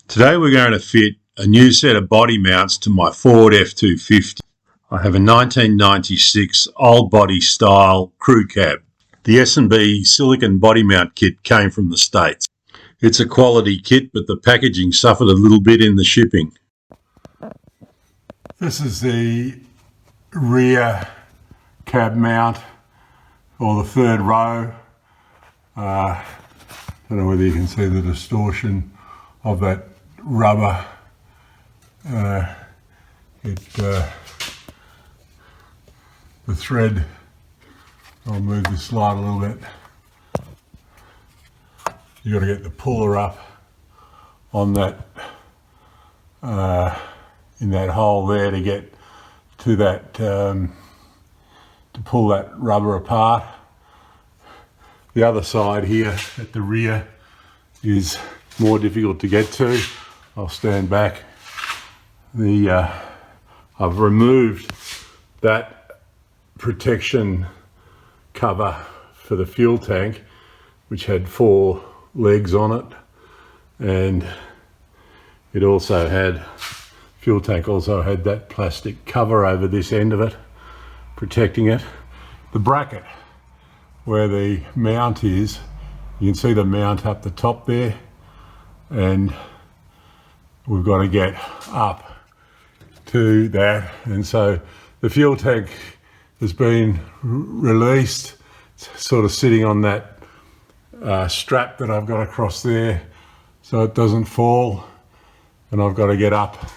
Today we're going to fit a new set of body mounts to my Ford F250. I have a 1996 old body style crew cab. The S&B Silicone body mount kit came from the States. It's a quality kit, but the packaging suffered a little bit in the shipping. This is the rear cab mount, or the third row. I don't know whether you can see the distortion of that rubber. The thread, I'll move this slide a little bit. You got to get the puller up on that, in that hole there to get to that, to pull that rubber apart. The other side here at the rear is more difficult to get to. I'll stand back. I've removed that protection cover for the fuel tank, which had 4 legs on it, and it also had, fuel tank also had that plastic cover over this end of it, protecting it. The bracket where the mount is, you can see the mount up the top there, and we've got to get up to that. And so the fuel tank has been released. It's sort of sitting on that strap that I've got across there so it doesn't fall, and I've got to get up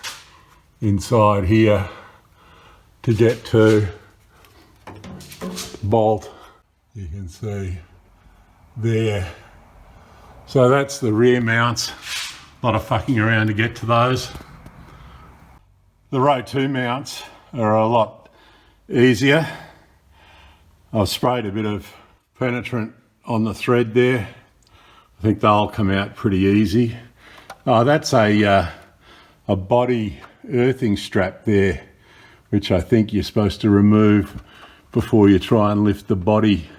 inside here to get to bolt. You can see there. So that's the rear mounts. A lot of fucking around to get to those. The row 2 mounts are a lot easier. I've sprayed a bit of penetrant on the thread there. I think they'll come out pretty easy. Oh, that's a body earthing strap there, which I think you're supposed to remove before you try and lift the body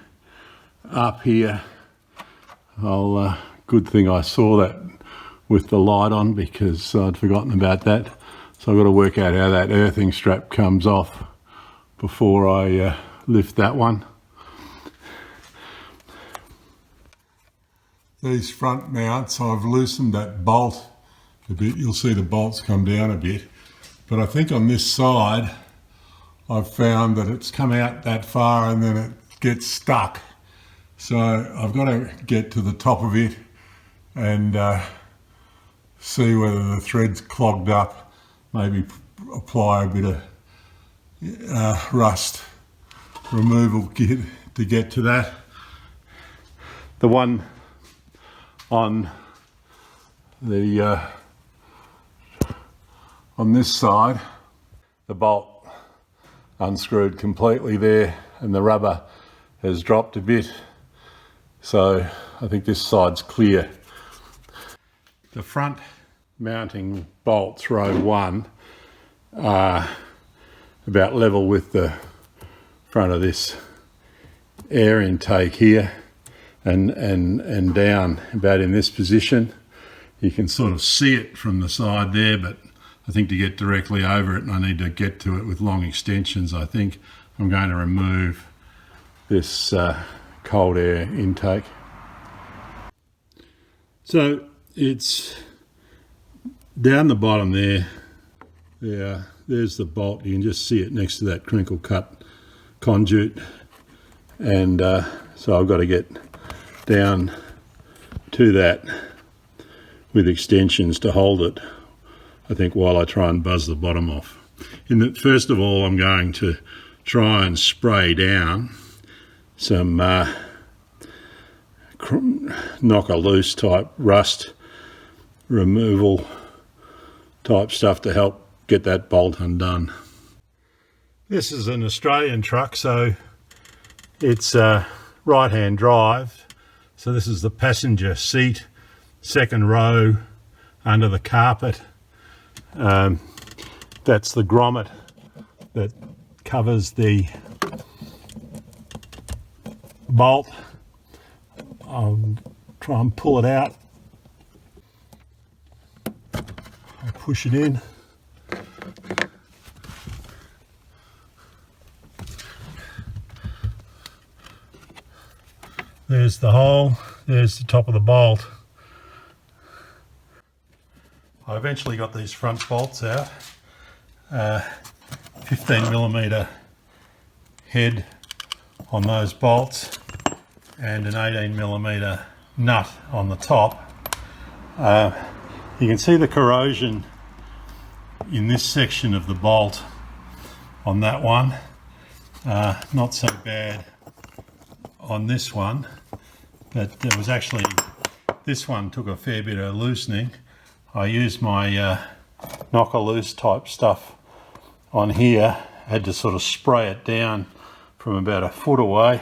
up here. Good thing I saw that with the light on, because I'd forgotten about that. So I've got to work out how that earthing strap comes off before I lift that one. These front mounts, I've loosened that bolt a bit. You'll see the bolts come down a bit, but I think on this side I've found that it's come out that far and then it gets stuck. So I've got to get to the top of it and see whether the thread's clogged up, maybe apply a bit of rust removal kit to get to that. The one on the on this side, the bolt unscrewed completely there and the rubber has dropped a bit, so I think this side's clear. The front mounting bolts, row 1, are about level with the front of this air intake here, and down about in this position. You can sort of see it from the side there, but I think to get directly over it, and I need to get to it with long extensions, I think I'm going to remove this cold air intake. So it's down the bottom there. There's the bolt. You can just see it next to that crinkle cut conduit, and so I've got to get down to that with extensions to hold it, I think, while I try and buzz the bottom off. First of all, I'm going to try and spray down some knocker loose type rust removal type stuff to help get that bolt undone. This is an Australian truck, so it's right hand drive. So this is the passenger seat, second row under the carpet. That's the grommet that covers the bolt. I'll try and pull it out. push it in. There's the hole, there's the top of the bolt. I eventually got these front bolts out. 15mm head on those bolts and an 18mm nut on the top. You can see the corrosion in this section of the bolt on that one. Not so bad on this one, but there was actually, this one took a fair bit of loosening. I used my knocker loose type stuff on here, had to sort of spray it down from about a foot away,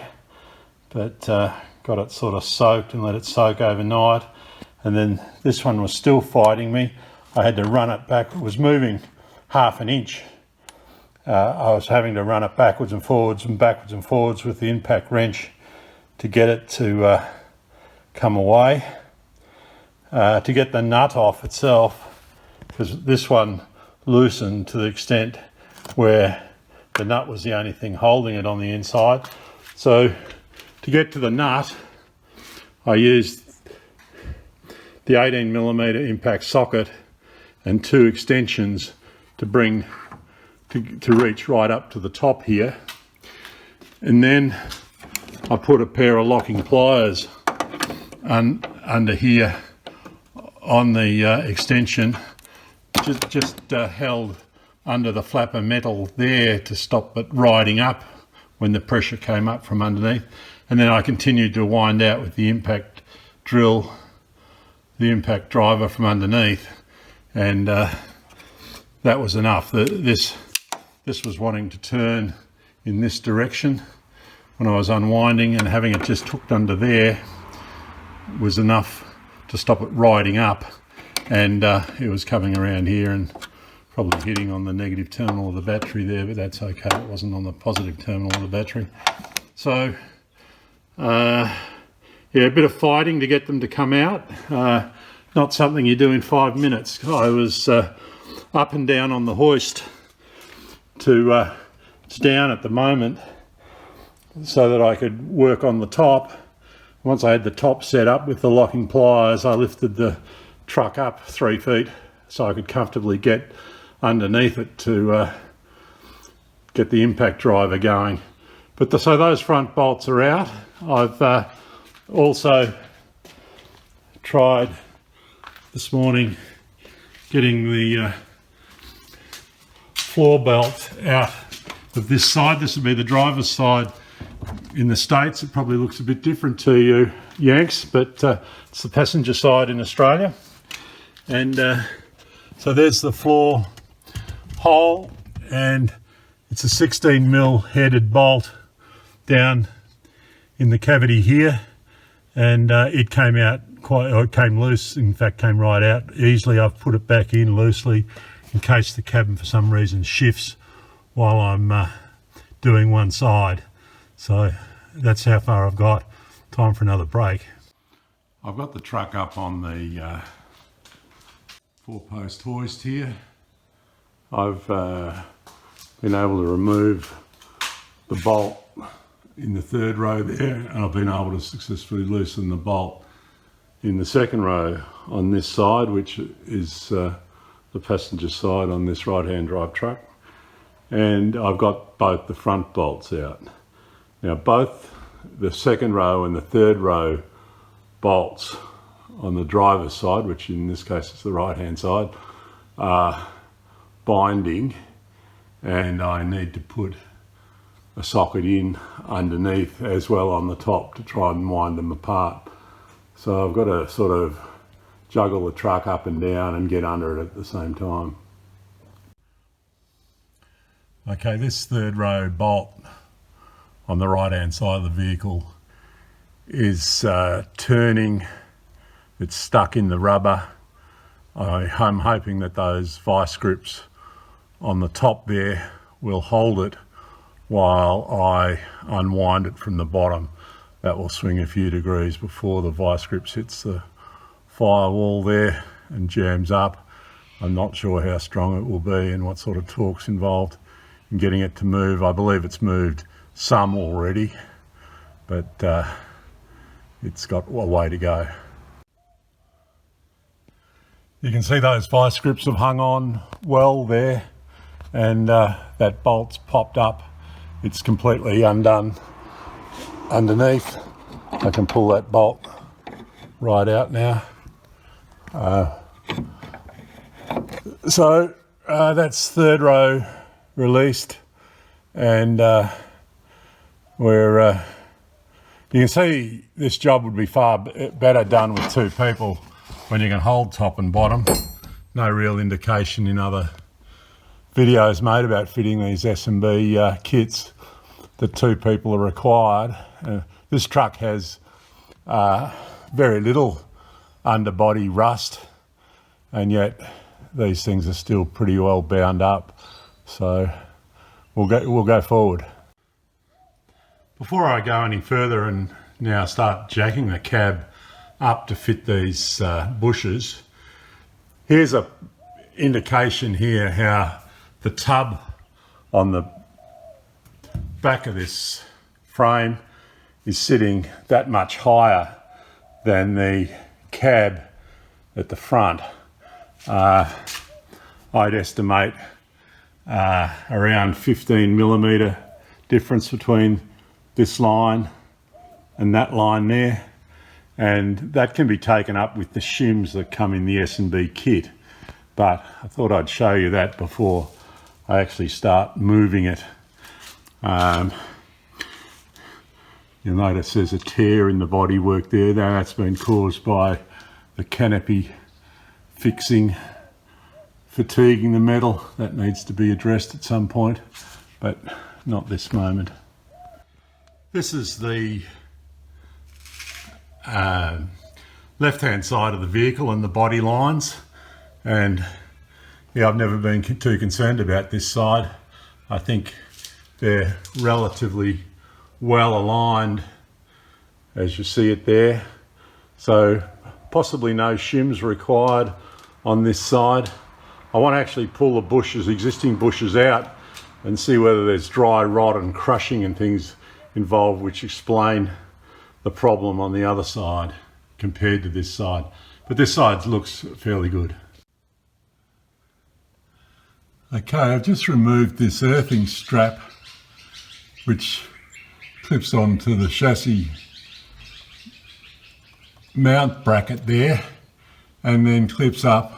but got it sort of soaked and let it soak overnight. And then this one was still fighting me. I had to run it back. It was moving half an inch. I was having to run it backwards and forwards with the impact wrench to get it to come away. To get the nut off itself, because this one loosened to the extent where the nut was the only thing holding it on the inside. So to get to the nut, I used the 18mm impact socket and 2 extensions to bring to reach right up to the top here. And then I put a pair of locking pliers under here on the extension, just held under the flapper metal there to stop it riding up when the pressure came up from underneath. And then I continued to wind out with the impact drill, the impact driver from underneath, and that was enough. This was wanting to turn in this direction when I was unwinding, and having it just hooked under there was enough to stop it riding up, and it was coming around here and probably hitting on the negative terminal of the battery there, but that's okay, it wasn't on the positive terminal of the battery. So yeah, a bit of fighting to get them to come out. Not something you do in 5 minutes. I was up and down on the hoist to it's down at the moment so that I could work on the top. Once I had the top set up with the locking pliers, I lifted the truck up 3 feet so I could comfortably get underneath it to get the impact driver going. But so those front bolts are out. I've also tried this morning getting the floor belt out of this side. This would be the driver's side. In the States it probably looks a bit different to you Yanks, but it's the passenger side in Australia. And so there's the floor hole, and it's a 16mm headed bolt down in the cavity here, and it came out it came loose, in fact came right out easily. I've put it back in loosely in case the cabin for some reason shifts while I'm doing one side. So that's how far I've got. Time for another break. I've got the truck up on the 4-post hoist here. I've been able to remove the bolt in the 3rd row there, and I've been able to successfully loosen the bolt in the 2nd row on this side, which is the passenger side on this right-hand drive truck. And I've got both the front bolts out. Now both the 2nd row and the 3rd row bolts on the driver's side, which in this case is the right-hand side, are binding, and I need to put a socket in underneath as well on the top to try and wind them apart. So I've got to sort of juggle the truck up and down and get under it at the same time. Okay, this 3rd row bolt on the right hand side of the vehicle is turning. It's stuck in the rubber. I'm hoping that those vice grips on the top there will hold it while I unwind it from the bottom. That will swing a few degrees before the vice grips hits the firewall there and jams up. I'm not sure how strong it will be and what sort of torque's involved in getting it to move. I believe it's moved some already, but it's got a way to go. You can see those vice grips have hung on well there, and that bolt's popped up. It's completely undone underneath. I can pull that bolt right out now. So that's third row released, and you can see this job would be far better done with two people when you can hold top and bottom. No real indication in other videos made about fitting these S&B kits that two people are required. This truck has very little underbody rust, and yet these things are still pretty well bound up. So we'll go forward. Before I go any further and now start jacking the cab up to fit these bushes, here's a indication here how the tub on the back of this frame is sitting that much higher than the cab at the front. I'd estimate around 15mm difference between this line and that line there, and that can be taken up with the shims that come in the S&B kit, but I thought I'd show you that before I actually start moving it. You'll notice there's a tear in the bodywork there. Now that's been caused by the canopy fixing, fatiguing the metal. That needs to be addressed at some point, but not this moment. This is the left-hand side of the vehicle and the body lines, and yeah, I've never been too concerned about this side. I think they're relatively well aligned, as you see it there, so possibly no shims required on this side. I want to actually pull the bushes, existing bushes, out and see whether there's dry rot and crushing and things involved, which explain the problem on the other side compared to this side. But this side looks fairly good. Okay, I've just removed this earthing strap which clips onto the chassis mount bracket there, and then clips up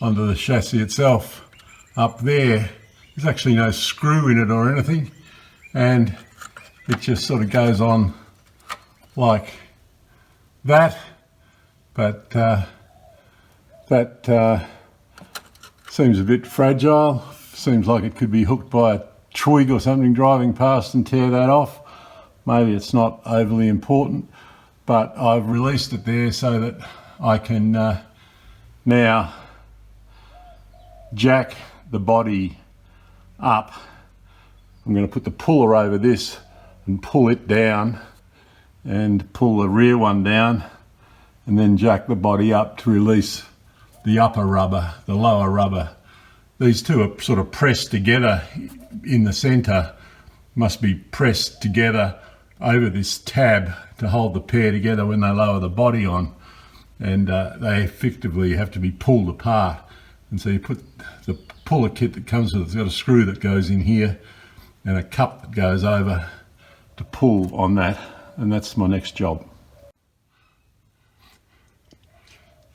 onto the chassis itself up there. There's actually no screw in it or anything, and it just sort of goes on like that, but that seems a bit fragile. Seems like it could be hooked by a twig or something driving past and tear that off. Maybe it's not overly important, but I've released it there so that I can now jack the body up. I'm going to put the puller over this and pull it down, and pull the rear one down, and then jack the body up to release the upper rubber, the lower rubber. These two are sort of pressed together in the centre, must be pressed together over this tab to hold the pair together when they lower the body on, and they effectively have to be pulled apart. And so you put the puller kit that comes with it's got a screw that goes in here and a cup that goes over to pull on that, and that's my next job.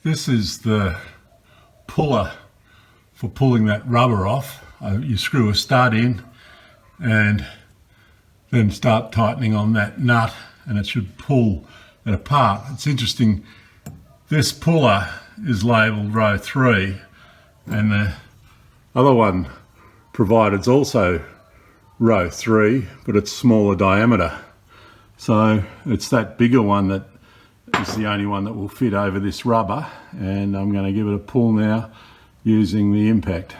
This is the puller for pulling that rubber off. You screw a stud in and then start tightening on that nut, and it should pull it apart. It's interesting, this puller is labelled row 3, and the other one provided is also row 3, but it's smaller diameter. So it's that bigger one that is the only one that will fit over this rubber, and I'm going to give it a pull now using the impact.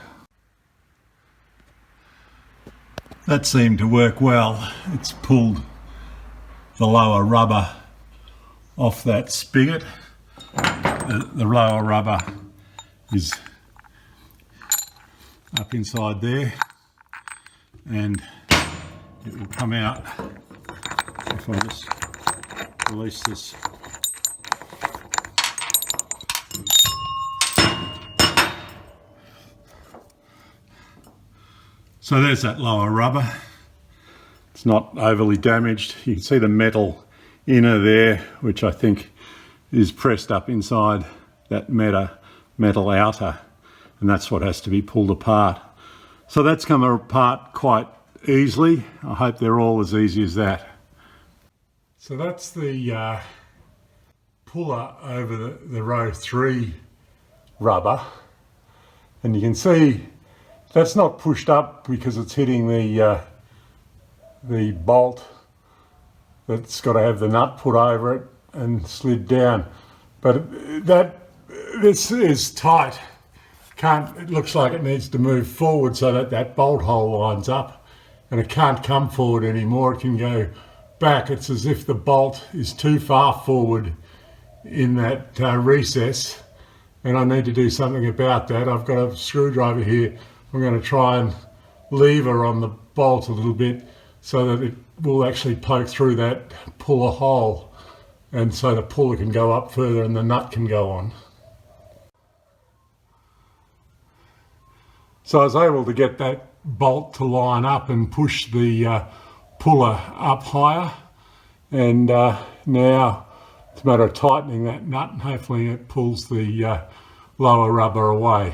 That seemed to work well. It's pulled the lower rubber off that spigot. The lower rubber is up inside there, and it will come out if I just release this. So there's that lower rubber. It's not overly damaged. You can see the metal inner there, which I think is pressed up inside that metal outer, and that's what has to be pulled apart. So that's come apart quite easily. I hope they're all as easy as that. So that's the puller over the row 3 rubber, and you can see that's not pushed up because it's hitting the bolt that's got to have the nut put over it and slid down. But this is tight. It looks like it needs to move forward so that that bolt hole lines up, and it can't come forward anymore. It can go back. It's as if the bolt is too far forward in that recess, and I need to do something about that. I've got a screwdriver here. I'm going to try and lever on the bolt a little bit so that it will actually poke through that puller hole, and so the puller can go up further and the nut can go on. So I was able to get that bolt to line up and push the puller up higher, and now it's a matter of tightening that nut, and hopefully it pulls the lower rubber away.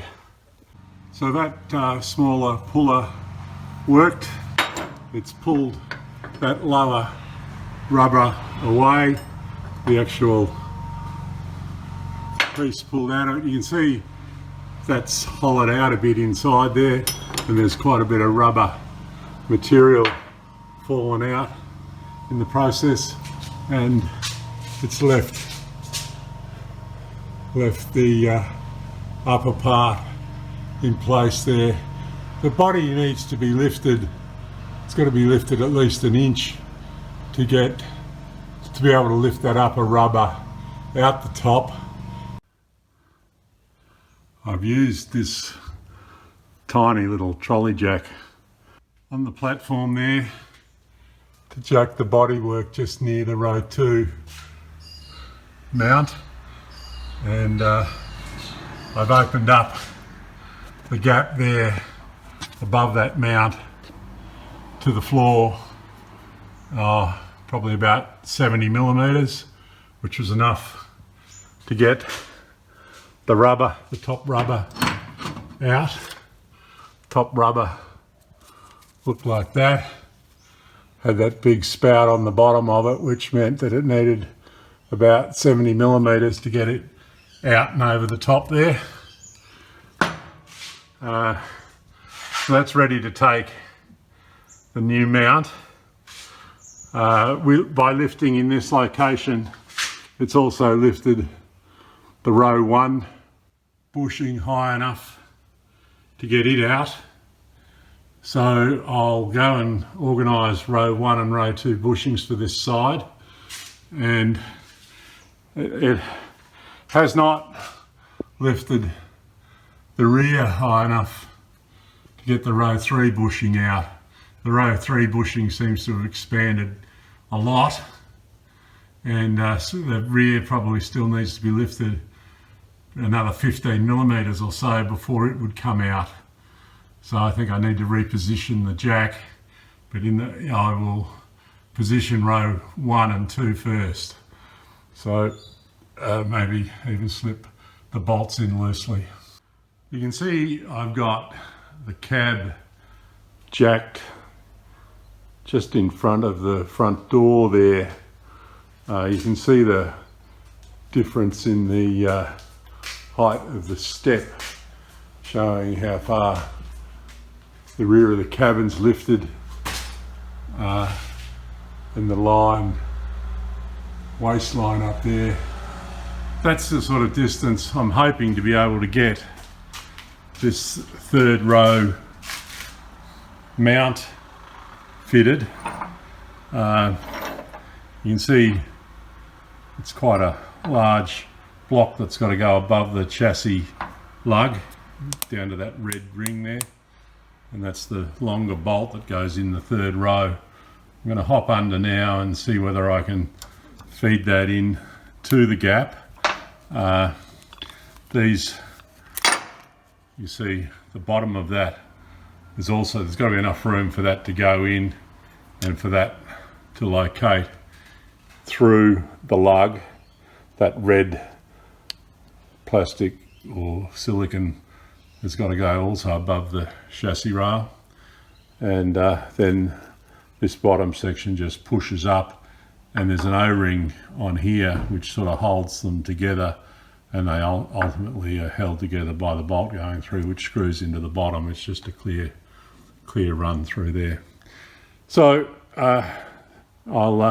So that smaller puller worked. It's pulled that lower rubber away, the actual piece pulled out of it. You can see that's hollowed out a bit inside there, and there's quite a bit of rubber material fallen out in the process, and it's left the upper part in place there. The body needs to be lifted. It's got to be lifted at least an inch to be able to lift that upper rubber out the top. I've used this tiny little trolley jack on the platform there to jack the bodywork just near the row 2 mount, and I've opened up the gap there above that mount to the floor, probably about 70 millimeters, which was enough to get the top rubber out. Top rubber looked like that. Had that big spout on the bottom of it, which meant that it needed about 70 millimeters to get it out and over the top there. So that's ready to take the new mount. By lifting in this location, it's also lifted the row 1 bushing high enough to get it out. So I'll go and organise row 1 and row 2 bushings for this side, and it has not lifted the rear high enough to get the row 3 bushing out. The row 3 bushing seems to have expanded a lot, and so the rear probably still needs to be lifted another 15 millimeters or so before it would come out. So I think I need to reposition the jack, but I will position row 1 and 2 first. So maybe even slip the bolts in loosely. You can see I've got the cab jacked just in front of the front door there. You can see the difference in the height of the step, showing how far the rear of the cabin's lifted, and the waistline up there. That's the sort of distance I'm hoping to be able to get this 3rd row mount fitted. You can see it's quite a large block that's got to go above the chassis lug down to that red ring there. and that's the longer bolt that goes in the third row. I'm going to hop under now and see whether I can feed that in to the gap. These, you see the bottom of that is also, there's got to be enough room for that to go in and for that to locate through the lug. That red plastic or silicone has got to go also above the chassis rail, and then this bottom section just pushes up, and there's an O-ring on here which sort of holds them together, and they ultimately are held together by the bolt going through, which screws into the bottom. It's just a clear run through there. So I'll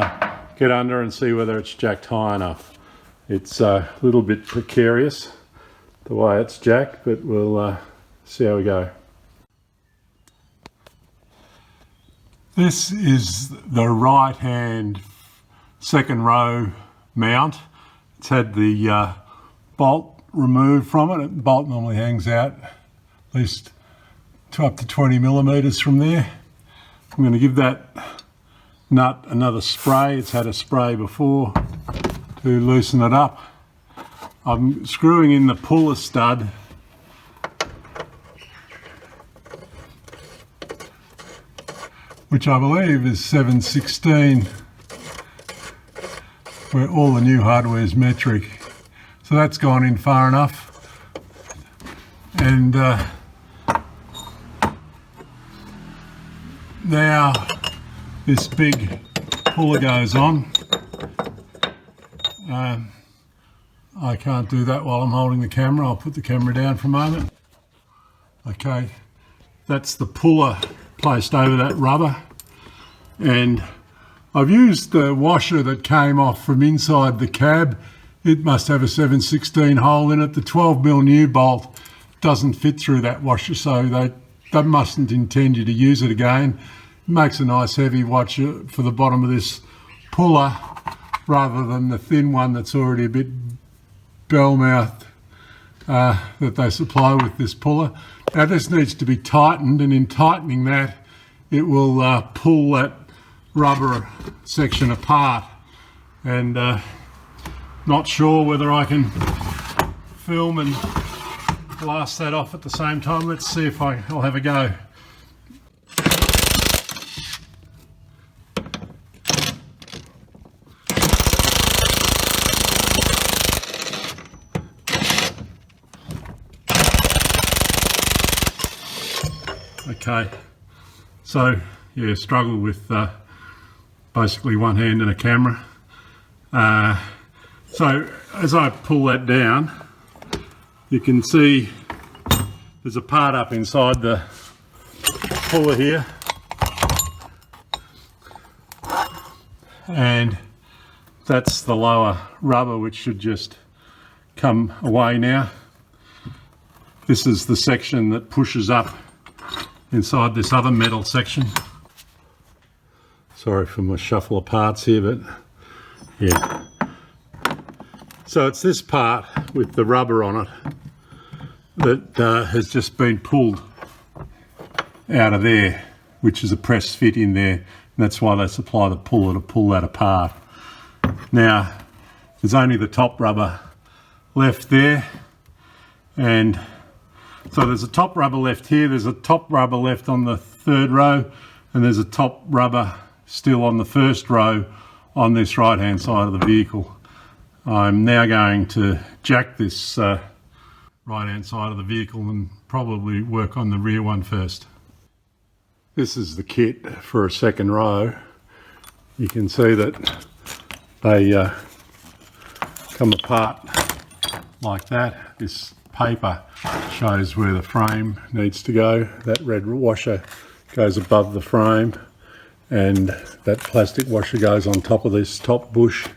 get under and see whether it's jacked high enough. It's a little bit precarious the way it's jacked, but we'll see how we go. This is the right hand second row mount. It's had the bolt removed from it. The bolt normally hangs out at least up to 20 millimeters from there. I'm going to give that nut another spray. It's had a spray before to loosen it up. I'm screwing in the puller stud which I believe is 7/16, where all the new hardware is metric. So that's gone in far enough. And now this big puller goes on. I can't do that while I'm holding the camera. I'll put the camera down for a moment. Okay, that's the puller placed over that rubber, and I've used the washer that came off from inside the cab. It must have a 7/16 hole in it. The 12mm new bolt doesn't fit through that washer, so they mustn't intend you to use it again. It makes a nice heavy washer for the bottom of this puller rather than the thin one that's already a bit bell-mouthed that they supply with this puller. Now this needs to be tightened, and in tightening that it will pull that rubber section apart, and not sure whether I can film and blast that off at the same time. Let's see if I'll have a go. Okay, so yeah, struggle with basically one hand and a camera. So as I pull that down, you can see there's a part up inside the puller here, and that's the lower rubber, which should just come away now. This is the section that pushes up inside this other metal section. Sorry for my shuffle of parts here, but yeah. So it's this part with the rubber on it that has just been pulled out of there, which is a press fit in there, and that's why they supply the puller to pull that apart. Now there's only the top rubber left there, and so there's a top rubber left here, there's a top rubber left on the third row, and there's a top rubber still on the first row on this right hand side of the vehicle. I'm now going to jack this right hand side of the vehicle and probably work on the rear one first. This is the kit for a second row. You can see that they come apart like that. This paper shows where the frame needs to go. That red washer goes above the frame, and that plastic washer goes on top of this top bush,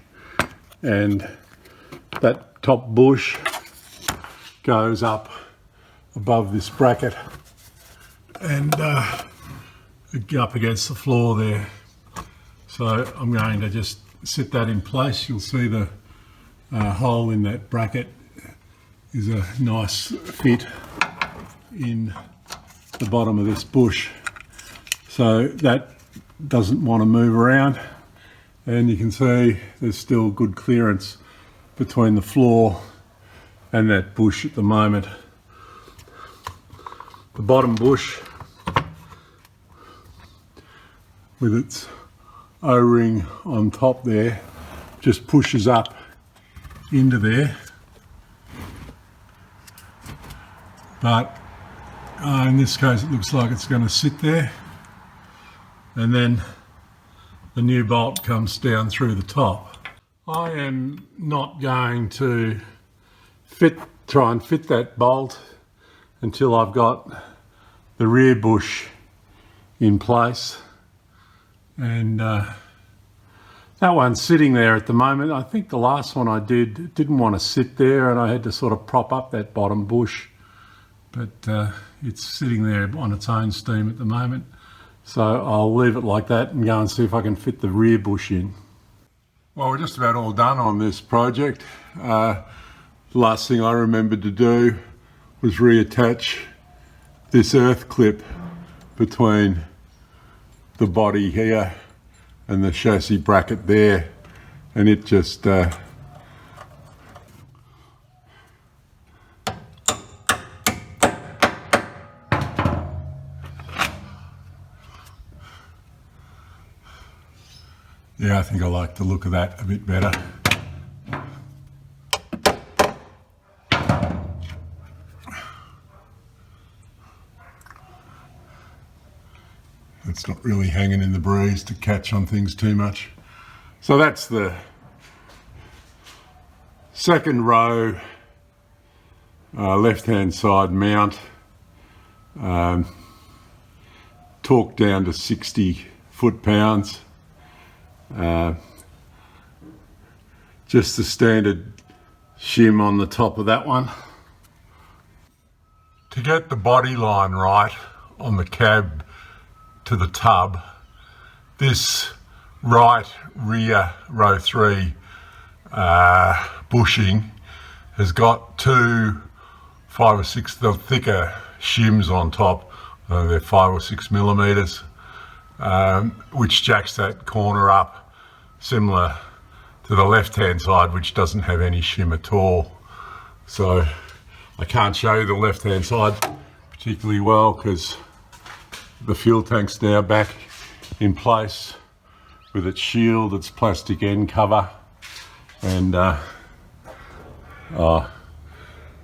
and that top bush goes up above this bracket and up against the floor there. So I'm going to just set that in place. You'll see the hole in that bracket is a nice fit in the bottom of this bush, so that doesn't want to move around. And you can see there's still good clearance between the floor and that bush at the moment. The bottom bush with its O-ring on top there just pushes up into there, but in this case it looks like it's going to sit there, and then the new bolt comes down through the top. I am not going to try and fit that bolt until I've got the rear bush in place, and that one's sitting there at the moment. I think the last one I didn't want to sit there, and I had to sort of prop up that bottom bush, but it's sitting there on its own steam at the moment. So I'll leave it like that and go and see if I can fit the rear bush in. Well, we're just about all done on this project. The last thing I remembered to do was reattach this earth clip between the body here and the chassis bracket there, and it just yeah, I think I like the look of that a bit better. It's not really hanging in the breeze to catch on things too much. So that's the second row left-hand side mount, torqued down to 60 foot-pounds. Just the standard shim on the top of that one. To get the body line right on the cab to the tub, this right rear row 3 bushing has got two 5 or 6, the thicker shims on top. They're 5 or 6 millimeters, which jacks that corner up, similar to the left hand side, which doesn't have any shim at all. So I can't show you the left hand side particularly well because the fuel tank's now back in place with its shield, its plastic end cover, and there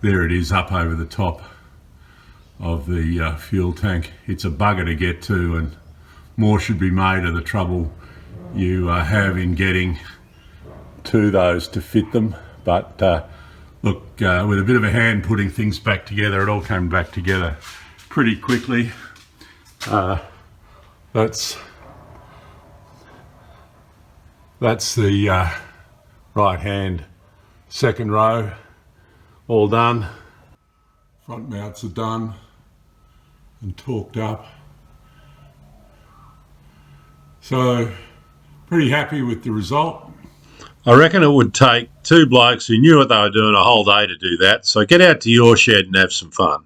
it is up over the top of the fuel tank. It's a bugger to get to, and more should be made of the trouble you have in getting to those to fit them. But look, with a bit of a hand putting things back together, it all came back together pretty quickly. That's the right hand second row all done. Front mounts are done and torqued up. So pretty happy with the result. I reckon it would take two blokes who knew what they were doing a whole day to do that, so get out to your shed and have some fun.